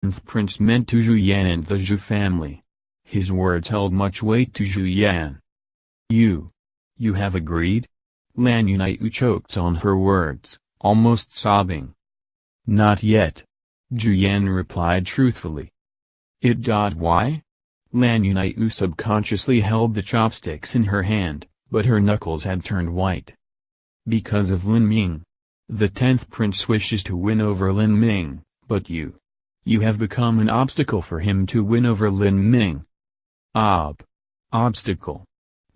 10th prince meant to Zhu Yan and the Zhu family. His words held much weight to Zhu Yan. You have agreed? Lan Yunai choked on her words, almost sobbing. Not yet. Zhu Yan replied truthfully. Why? Lan Yunai subconsciously held the chopsticks in her hand, but her knuckles had turned white. Because of Lin Ming. The 10th prince wishes to win over Lin Ming, but you have become an obstacle for him to win over Lin Ming. Obstacle.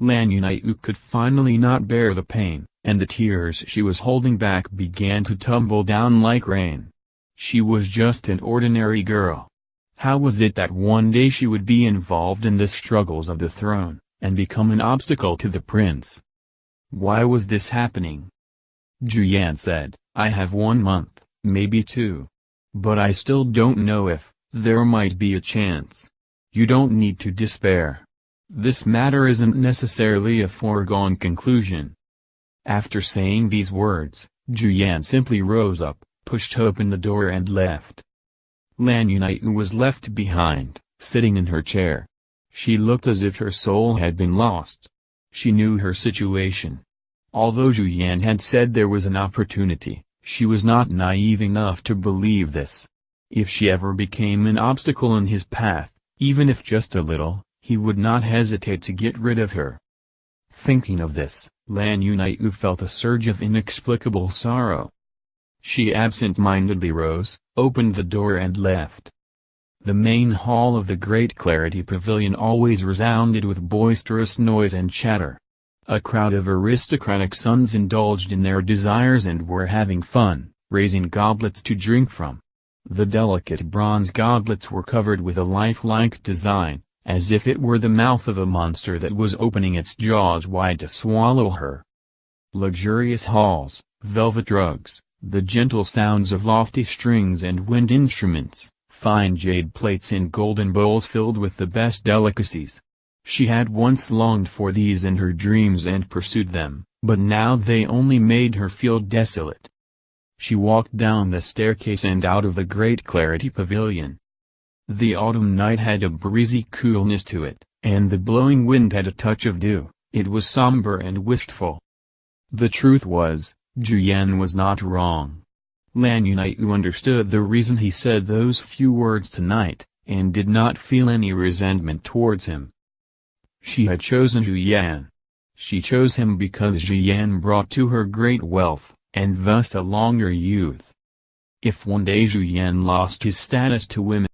Lan Yunai could finally not bear the pain, and the tears she was holding back began to tumble down like rain. She was just an ordinary girl. How was it that one day she would be involved in the struggles of the throne, and become an obstacle to the prince? Why was this happening? Zhu Yan said, I have 1 month, maybe 2. But I still don't know if there might be a chance. You don't need to despair. This matter isn't necessarily a foregone conclusion. After saying these words, Zhu Yan simply rose up, pushed open the door and left. Lan Yunai was left behind, sitting in her chair. She looked as if her soul had been lost. She knew her situation. Although Zhu Yan had said there was an opportunity, she was not naive enough to believe this. If she ever became an obstacle in his path, even if just a little, he would not hesitate to get rid of her. Thinking of this, Lan Yunai felt a surge of inexplicable sorrow. She absent-mindedly rose, opened the door and left. The main hall of the Great Clarity Pavilion always resounded with boisterous noise and chatter. A crowd of aristocratic sons indulged in their desires and were having fun, raising goblets to drink from. The delicate bronze goblets were covered with a lifelike design, as if it were the mouth of a monster that was opening its jaws wide to swallow her. Luxurious halls, velvet rugs, the gentle sounds of lofty strings and wind instruments, fine jade plates and golden bowls filled with the best delicacies. She had once longed for these in her dreams and pursued them, but now they only made her feel desolate. She walked down the staircase and out of the Great Clarity Pavilion. The autumn night had a breezy coolness to it, and the blowing wind had a touch of dew. It was somber and wistful. The truth was, Zhu Yan was not wrong. Lan Yunai understood the reason he said those few words tonight, and did not feel any resentment towards him. She had chosen Zhu Yan. She chose him because Zhu Yan brought to her great wealth, and thus a longer youth. If one day Zhu Yan lost his status to women,